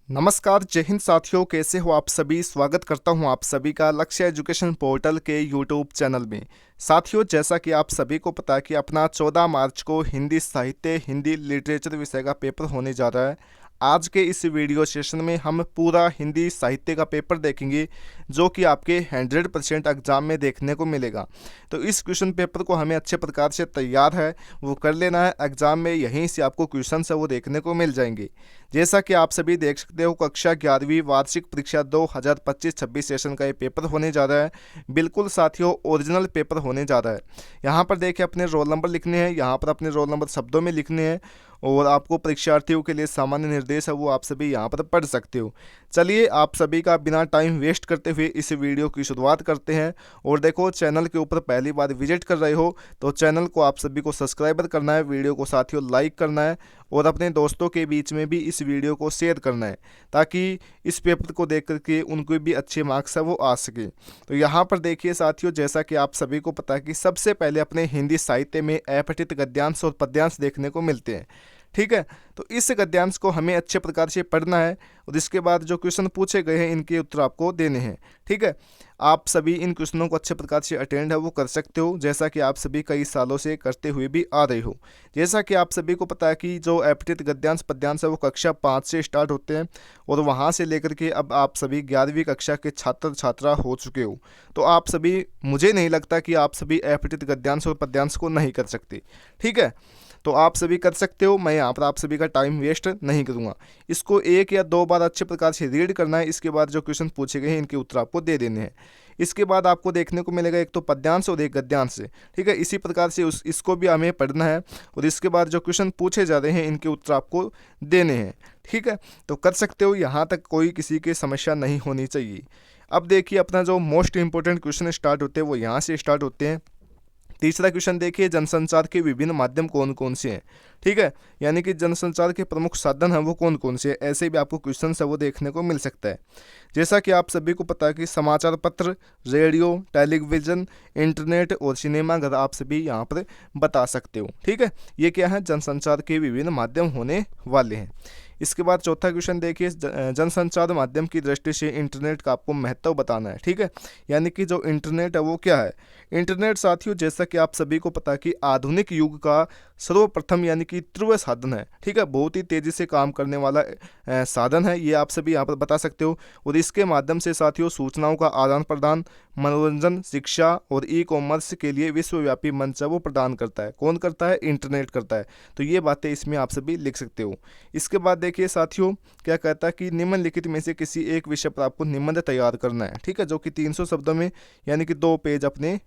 नमस्कार, जय हिंद साथियों। कैसे हो आप सभी। स्वागत करता हूं आप सभी का लक्ष्य एजुकेशन पोर्टल के यूट्यूब चैनल में। साथियों, जैसा कि आप सभी को पता है कि अपना 14 मार्च को हिंदी साहित्य हिंदी लिटरेचर विषय का पेपर होने जा रहा है। आज के इस वीडियो सेशन में हम पूरा हिंदी साहित्य का पेपर देखेंगे जो कि आपके 100% एग्जाम में देखने को मिलेगा। तो इस क्वेश्चन पेपर को हमें अच्छे प्रकार से तैयार है वो कर लेना है। एग्जाम में यहीं से आपको क्वेश्चन है वो देखने को मिल जाएंगे। जैसा कि आप सभी देख सकते हो, कक्षा 11वीं वार्षिक परीक्षा 2025-26 सेशन का ये पेपर होने जा रहा है। बिल्कुल साथियों, ओरिजिनल पेपर होने जा रहा है। यहाँ पर देखिए, अपने रोल नंबर लिखने हैं, यहाँ पर अपने रोल नंबर शब्दों में लिखने हैं और आपको परीक्षार्थियों के लिए सामान्य निर्देश है वो आप सभी यहाँ पर पढ़ सकते हो। चलिए, आप सभी का बिना टाइम वेस्ट करते हुए इस वीडियो की शुरुआत करते हैं। और देखो, चैनल के ऊपर पहली बार विजिट कर रहे हो तो चैनल को आप सभी को सब्सक्राइबर करना है, वीडियो को साथियों लाइक करना है और अपने दोस्तों के बीच में भी इस वीडियो को शेयर करना है ताकि इस पेपर को देख करके उनको भी अच्छे मार्क्स है वो आ सके। तो यहाँ पर देखिए साथियों, जैसा कि आप सभी को पता है कि सबसे पहले अपने हिंदी साहित्य में अपठित गद्यांश और पद्यांश देखने को मिलते हैं। ठीक है, तो इस गद्यांश को हमें अच्छे प्रकार से पढ़ना है और इसके बाद जो क्वेश्चन पूछे गए हैं इनके उत्तर आपको देने हैं। ठीक है, आप सभी इन क्वेश्चनों को अच्छे प्रकार से अटेंड है वो कर सकते हो, जैसा कि आप सभी कई सालों से करते हुए भी आ रहे हो। जैसा कि आप सभी को पता है कि जो अपठित गद्यांश पद्यांश है वो कक्षा 5 से स्टार्ट होते हैं और वहाँ से लेकर के अब आप सभी 11वीं कक्षा के छात्र छात्रा हो चुके हो। तो आप सभी, मुझे नहीं लगता कि आप सभी अपठित गद्यांश और पद्यांश को नहीं कर सकते। ठीक है, तो आप सभी कर सकते हो। मैं यहाँ पर आप सभी का टाइम वेस्ट नहीं करूँगा। इसको 1 या 2 बार अच्छे प्रकार से रीड करना है। इसके बाद जो क्वेश्चन पूछे गए हैं इनके उत्तर आपको दे देने हैं। इसके बाद आपको देखने को मिलेगा एक तो पद्यांश और एक गद्यांश। ठीक है, इसी प्रकार से इसको भी हमें पढ़ना है और इसके बाद जो क्वेश्चन पूछे जा रहे हैं इनके उत्तर आपको देने हैं। ठीक है, तो कर सकते हो। यहाँ तक कोई किसी की समस्या नहीं होनी चाहिए। अब देखिए, अपना जो मोस्ट इंपॉर्टेंट क्वेश्चन स्टार्ट होते हैं वो यहाँ से स्टार्ट होते हैं। तीसरा क्वेश्चन देखिए, जनसंचार के विभिन्न माध्यम कौन कौन से हैं। ठीक है, यानी कि जनसंचार के प्रमुख साधन हैं वो कौन कौन से हैं। ऐसे भी आपको क्वेश्चन है वो देखने को मिल सकता है। जैसा कि आप सभी को पता है कि समाचार पत्र, रेडियो, टेलीविज़न, इंटरनेट और सिनेमा घर आप सभी यहाँ पर बता सकते हो। ठीक है, ये क्या है, जनसंचार के विभिन्न माध्यम होने वाले हैं। इसके बाद चौथा क्वेश्चन देखिए, जनसंचार माध्यम की दृष्टि से इंटरनेट का आपको महत्व बताना है। ठीक है, यानी कि जो इंटरनेट है वो क्या है। इंटरनेट साथियों, जैसा कि आप सभी को पता है कि आधुनिक युग का सर्वप्रथम यानी कि ध्रुव साधन है। ठीक है, बहुत ही तेज़ी से काम करने वाला साधन है, ये आप सभी यहाँ पर बता सकते हो। और इसके माध्यम से साथियों सूचनाओं का आदान प्रदान, मनोरंजन, शिक्षा और ई कॉमर्स के लिए विश्वव्यापी मंच है वो प्रदान करता है। कौन करता है, इंटरनेट करता है। तो ये बातें इसमें आप सभी लिख सकते हो। इसके बाद देखिए साथियों, क्या कहता है कि निम्नलिखित में से किसी एक विषय पर आपको निबंध तैयार करना है। ठीक है, जो कि 300 शब्दों में यानी कि 2 पेज अपने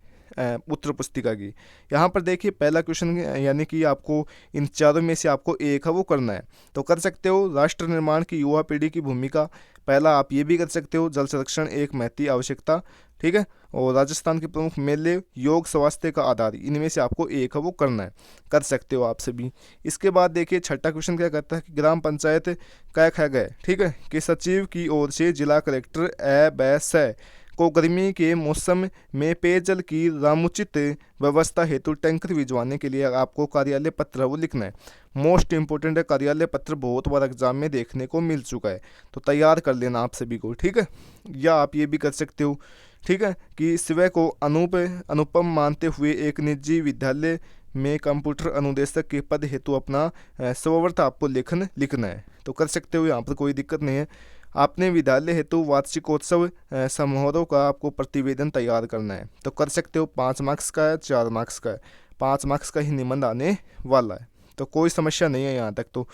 उत्तर पुस्तिका की। यहाँ पर देखिए, पहला क्वेश्चन यानी कि आपको इन चारों में से आपको एक है वो करना है। तो कर सकते हो, राष्ट्र निर्माण की युवा पीढ़ी की भूमिका, पहला आप ये भी कर सकते हो, जल संरक्षण एक महती आवश्यकता। ठीक है, और राजस्थान के प्रमुख मेले, योग स्वास्थ्य का आधार, इनमें से आपको एक है वो करना है। कर सकते हो आप सभी। इसके बाद देखिए, छठा क्वेश्चन क्या कहता है कि ग्राम पंचायत कै ख गए। ठीक है, कि सचिव की ओर से जिला कलेक्टर ब को गर्मी के मौसम में पेयजल की रामुचित व्यवस्था हेतु टैंकर भिजवाने के लिए आपको कार्यालय पत्र वो लिखना है। मोस्ट इंपोर्टेंट है, कार्यालय पत्र बहुत बार एग्जाम में देखने को मिल चुका है, तो तैयार कर लेना आप सभी को। ठीक है, या आप ये भी कर सकते हो। ठीक है, कि स्वयं को अनुपम मानते हुए एक निजी विद्यालय में कंप्यूटर अनुदेशक के पद हेतु अपना स्ववर्थ आपको लेखन लिखना है। तो कर सकते हो, यहाँ पर कोई दिक्कत नहीं है। आपने विद्यालय हेतु वार्षिकोत्सव समारोह का आपको प्रतिवेदन तैयार करना है। तो कर सकते हो, 5 मार्क्स का है, 4 मार्क्स का है, 5 मार्क्स का ही निबंध आने वाला है, तो कोई समस्या नहीं है यहाँ तक तो।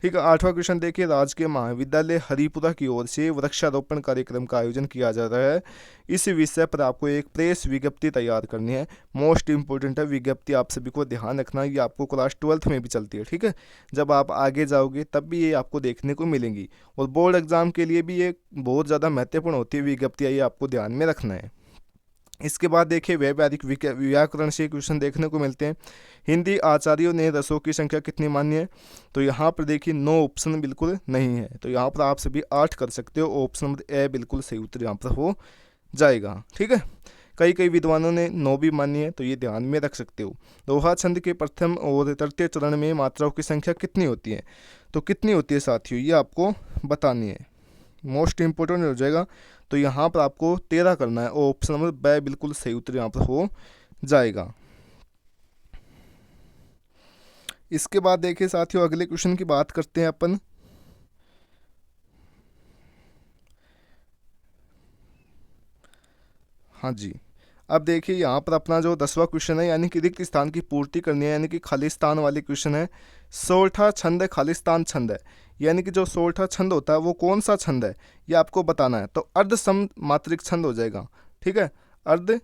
ठीक है, 8वां क्वेश्चन देखिए, राजकीय महाविद्यालय हरिपुरा की ओर से वृक्षारोपण कार्यक्रम का आयोजन किया जा रहा है। इस विषय पर आपको एक प्रेस विज्ञप्ति तैयार करनी है। मोस्ट इंपोर्टेंट है विज्ञप्ति, आप सभी को ध्यान रखना, ये आपको क्लास 12th में भी चलती है। ठीक है, जब आप आगे जाओगे तब भी ये आपको देखने को मिलेंगी और बोर्ड एग्जाम के लिए भी ये बहुत ज़्यादा महत्वपूर्ण होती है विज्ञप्तियाँ, ये आपको ध्यान में रखना है। इसके बाद देखिए, व्यावहारिक व्याकरण से क्वेश्चन देखने को मिलते हैं। हिंदी आचार्यों ने रसों की संख्या कितनी मानी है। तो यहाँ पर देखिए 9 ऑप्शन बिल्कुल नहीं है, तो यहाँ पर आप सभी 8 कर सकते हो। ऑप्शन नंबर ए बिल्कुल सही उत्तर यहाँ पर हो जाएगा। ठीक है, कई विद्वानों ने 9 भी मानी है, तो ये ध्यान में रख सकते हो। दोहा छंद के प्रथम और तृतीय चरण में मात्राओं की संख्या कितनी होती है। तो कितनी होती है साथियों, ये आपको बतानी है। मोस्ट इंपॉर्टेंट हो जाएगा। तो यहाँ पर आपको 13 करना है, ऑप्शन नंबर ब बिल्कुल सही उत्तर यहाँ पर हो जाएगा। इसके बाद देखिए साथियों, अगले क्वेश्चन की बात करते हैं अपन। हाँ जी, अब देखिए यहाँ पर अपना जो 10वां क्वेश्चन है, यानी कि रिक्त स्थान की पूर्ति करनी है, यानी कि खालिस्तान वाले क्वेश्चन है। सोरठा छंद है, खालिस्तान छंद है, यानी कि जो सोरठा छंद होता है वो कौन सा छंद है ये आपको बताना है। तो अर्ध सम मात्रिक छंद हो जाएगा, ठीक है, अर्ध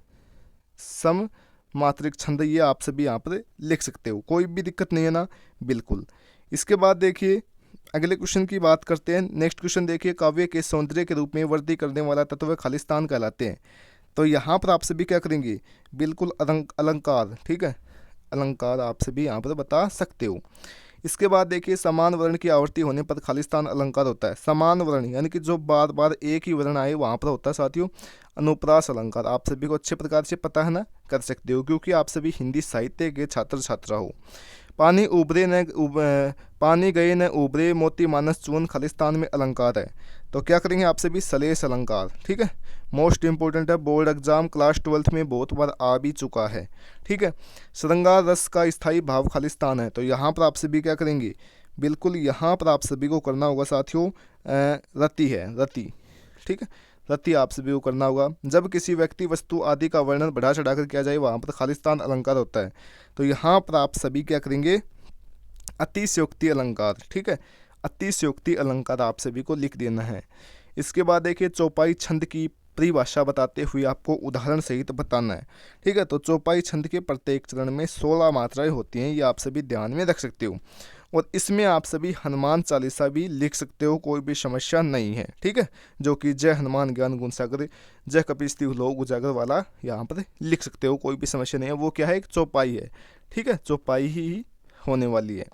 सम मात्रिक छंद, ये आप सभी यहाँ पर लिख सकते हो, कोई भी दिक्कत नहीं है ना, बिल्कुल। इसके बाद देखिए अगले क्वेश्चन की बात करते हैं। नेक्स्ट क्वेश्चन देखिए, काव्य के सौंदर्य के रूप में वृद्धि करने वाला तत्व खालिस्तान कहलाते हैं। तो यहाँ पर आप सभी क्या करेंगे, बिल्कुल अलंकार, ठीक है, अलंकार आप सभी यहाँ पर बता सकते हो। इसके बाद देखिए, समान वर्ण की आवर्ती होने पर खालिस्तान अलंकार होता है। समान वर्ण यानी कि जो बार बार एक ही वर्ण आए वहाँ पर होता है साथियों अनुप्रास अलंकार। आप सभी को अच्छे प्रकार से पता है ना, कर सकते हो, क्योंकि आप सभी हिंदी साहित्य के छात्र छात्रा हो। पानी उबरे न पानी गए न उबरे मोती मानस चून खालिस्तान में अलंकार है। तो क्या करेंगे आप सभी, सलेस अलंकार, ठीक है, मोस्ट इंपॉर्टेंट है, बोर्ड एग्जाम क्लास 12th में बहुत बार आ भी चुका है, ठीक है। श्रृंगार रस का स्थायी भाव खालिस्तान है। तो यहाँ पर आप सभी क्या करेंगे, बिल्कुल यहाँ पर आप सभी को करना होगा साथियों, रति है, रति, ठीक है, रति आप सभी को करना होगा। जब किसी व्यक्ति वस्तु आदि का वर्णन बढ़ा चढ़ाकर किया जाए वहाँ पर खालिस्तान अलंकार होता है। तो यहाँ पर आप सभी क्या करेंगे, अतिशयोक्ति अलंकार, ठीक है, अतिशयोक्ति अलंकार आप सभी को लिख देना है। इसके बाद देखिए, चौपाई छंद की परिभाषा बताते हुए आपको उदाहरण सहित बताना है, ठीक है। तो चौपाई छंद के प्रत्येक चरण में 16 मात्राएं होती हैं, ये आप सभी ध्यान में रख सकते हो, और इसमें आप सभी हनुमान चालीसा भी लिख सकते हो, कोई भी समस्या नहीं है, ठीक है, जो कि जय हनुमान ज्ञान गुण सागर जय कपीस लोक उजागर वाला यहाँ पर लिख सकते हो, कोई भी समस्या नहीं है। वो क्या है, एक चौपाई है, ठीक है, चौपाई ही होने वाली है।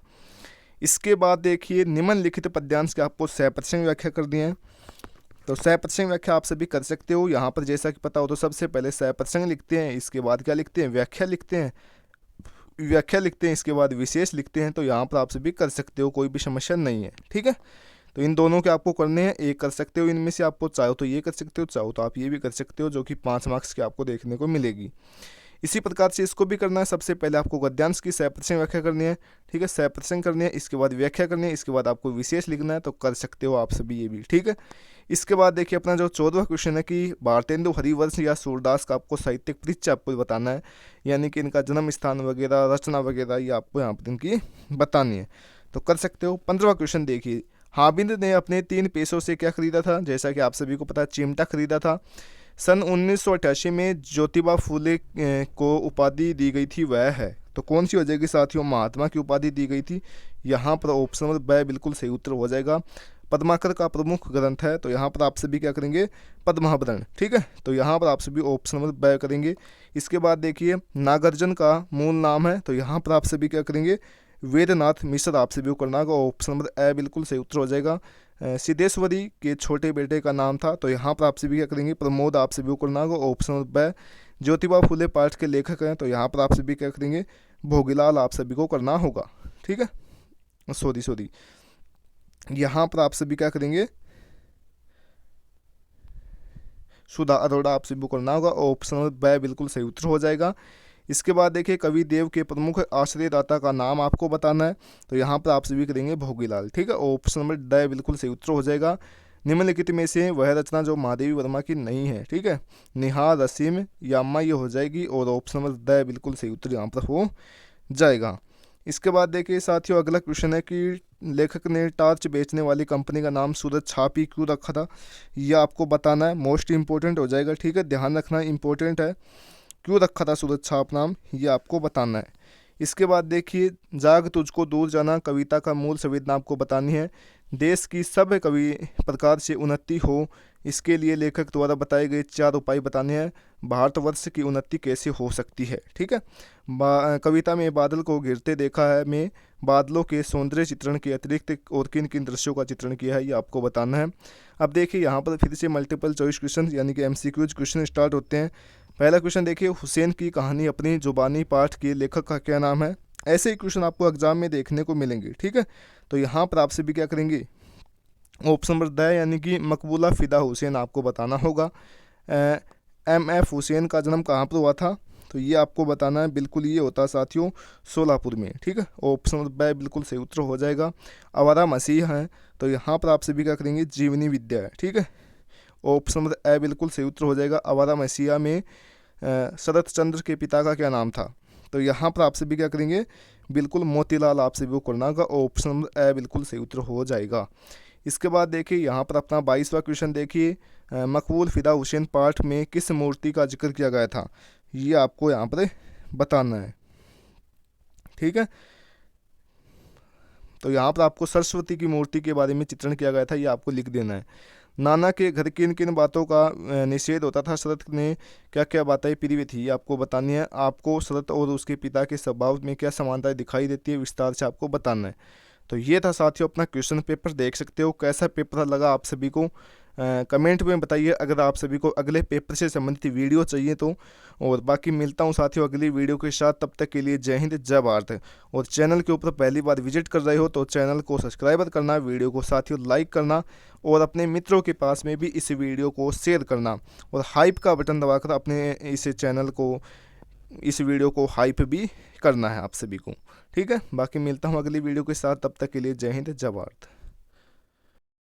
इसके बाद देखिए, निम्नलिखित पद्यांश के आपको सप्रसंग व्याख्या करनी है। तो सप्रसंग व्याख्या आप सभी कर सकते हो। यहाँ पर जैसा कि पता हो तो सबसे पहले सप्रसंग लिखते हैं, इसके बाद क्या लिखते हैं, व्याख्या लिखते हैं, व्याख्या लिखते हैं, इसके बाद विशेष लिखते हैं। तो यहाँ पर आप सभी कर सकते हो, कोई भी समस्या नहीं है, ठीक है। तो इन दोनों के आपको करने हैं, एक कर सकते हो इनमें से, आपको चाहो तो ये कर सकते हो, चाहो तो आप ये भी कर सकते हो, जो कि 5 मार्क्स की आपको देखने को मिलेगी। इसी प्रकार से इसको भी करना है। सबसे पहले आपको गद्यांश की सप्रसंग व्याख्या करनी है, ठीक है, सप्रसंग करनी है, इसके बाद व्याख्या करनी है, इसके बाद आपको विशेष लिखना है। तो कर सकते हो आप सभी ये भी, ठीक है। इसके बाद देखिए अपना जो 14वां क्वेश्चन है कि भारतेंदु हरिवंश या सूरदास का आपको साहित्यिक परिचय आपको बताना है, यानी कि इनका जन्म स्थान वगैरह, रचना वगैरह, ये आपको यहाँ पर इनकी बतानी है। तो कर सकते हो। 15वां क्वेश्चन देखिए, हाबिद ने अपने 3 पैसों से क्या खरीदा था, जैसा कि आप सभी को पता है चिमटा खरीदा था। सन 1988 में ज्योतिबा फूले को उपाधि दी गई थी, वह है। तो कौन सी हो जाएगी साथियों, महात्मा की उपाधि दी गई थी। यहाँ पर ऑप्शन नंबर ब बिल्कुल सही उत्तर हो जाएगा। पद्माकर का प्रमुख ग्रंथ है, तो यहाँ पर आप सभी क्या करेंगे, पद्माभरण, ठीक है। तो यहाँ पर आप सभी ऑप्शन नंबर ब करेंगे। इसके बाद देखिए, नागार्जुन का मूल नाम है, तो यहाँ पर आप सभी क्या करेंगे, वेदनाथ मिश्र आप सभी को करना होगा, ऑप्शन नंबर ए बिल्कुल सही उत्तर हो जाएगा। सिद्धेश्वरी के छोटे बेटे का नाम था, तो यहाँ पर आप सभी क्या करेंगे, प्रमोद आप सभी को करना होगा, ऑप्शन नंबर ब। ज्योतिबा फूले पाठ के लेखक हैं, तो यहाँ पर आप सभी क्या करेंगे, भोगीलाल आप सभी को करना होगा, ठीक है। सॉरी यहाँ पर आप सभी क्या करेंगे, सुधा अरोड़ा आप सभी को करना होगा, ऑप्शन नंबर ब बिल्कुल सही उत्तर हो जाएगा। इसके बाद देखिए, कवि देव के प्रमुख आश्रयदाता का नाम आपको बताना है, तो यहाँ पर आप सभी करेंगे भोगीलाल, ठीक है, ऑप्शन नंबर ड बिल्कुल सही उत्तर हो जाएगा। निम्नलिखित में से वह रचना जो महादेवी वर्मा की नहीं है, ठीक है, निहार रसीम यामा ये हो जाएगी, और ऑप्शन नंबर ड बिल्कुल सही उत्तर यहाँ पर हो जाएगा। इसके बाद देखिए साथियों, अगला क्वेश्चन है कि लेखक ने टार्च बेचने वाली कंपनी का नाम सूरज छाप ही क्यों रखा था, यह आपको बताना है, मोस्ट इंपॉर्टेंट हो जाएगा, ठीक है, ध्यान रखना इंपॉर्टेंट है, क्यों रखा था सूरज छाप नाम, ये आपको बताना है। इसके बाद देखिए, जाग तुझको दूर जाना कविता का मूल संवेदना आपको बतानी है। देश की सब कवि प्रकार से उन्नति हो, इसके लिए लेखक द्वारा बताए गए 4 उपाय बताने हैं। भारतवर्ष की उन्नति कैसे हो सकती है, ठीक है। कविता में बादल को घिरते देखा है में बादलों के सौंदर्य चित्रण के अतिरिक्त और किन किन दृश्यों का चित्रण किया है, ये आपको बताना है। अब देखिए यहाँ पर फिर से मल्टीपल चॉइस क्वेश्चन यानी कि MCQ क्वेश्चन स्टार्ट होते हैं। पहला क्वेश्चन देखिए, हुसैन की कहानी अपनी जुबानी पाठ के लेखक का क्या नाम है। ऐसे ही क्वेश्चन आपको एग्जाम में देखने को मिलेंगे, ठीक है। तो यहाँ पर आपसे भी क्या करेंगे, ऑप्शन नंबर द यानी कि मकबूला फ़िदा हुसैन आपको बताना होगा। MF हुसैन का जन्म कहाँ पर हुआ था, तो ये आपको बताना है। बिल्कुल ये होता है साथियों सोलापुर में, ठीक है। ऑप्शन नंबर ब बिल्कुल सही उत्तर हो जाएगा। आवारा मसीह हैं, तो यहाँ पर आप सभी क्या करेंगे, जीवनी विद्या है, ठीक है। ऑप्शन नंबर ए बिल्कुल सही उत्तर हो जाएगा। आवारा मसीहा में शरत चंद्र के पिता का क्या नाम था, तो यहाँ पर आप सभी क्या करेंगे, बिल्कुल मोतीलाल आप सभी को करना होगा। ऑप्शन नंबर ए बिल्कुल सही उत्तर हो जाएगा। इसके बाद देखिए यहाँ पर अपना 22वां क्वेश्चन देखिए, मकबूल फ़िदा हुसैन पाठ में किस मूर्ति का जिक्र किया गया था, ये आपको यहाँ पर बताना है, ठीक है। तो यहाँ पर आपको सरस्वती की मूर्ति के बारे में चित्रण किया गया था, ये आपको लिख देना है। नाना के घर किन किन बातों का निषेध होता था, शरत ने क्या क्या बातें प्रिय थी, ये आपको बतानी है। आपको शरत और उसके पिता के स्वभाव में क्या समानताएं दिखाई देती है, विस्तार से आपको बताना है। तो ये था साथियों अपना क्वेश्चन पेपर, देख सकते हो कैसा पेपर लगा आप सभी को, कमेंट में बताइए। अगर आप सभी को अगले पेपर से संबंधित वीडियो चाहिए तो, और बाकी मिलता हूँ साथियों अगली वीडियो के साथ। तब तक के लिए जय हिंद जय भारत। और चैनल के ऊपर पहली बार विजिट कर रहे हो तो चैनल को सब्सक्राइब करना, वीडियो को साथियों लाइक करना, और अपने मित्रों के पास में भी इस वीडियो को शेयर करना, और हाइप का बटन दबाकर अपने इस चैनल को, इस वीडियो को हाइप भी करना है आप सभी को, ठीक है। बाकी मिलता हूँ अगली वीडियो के साथ, तब तक के लिए जय हिंद जय भारत।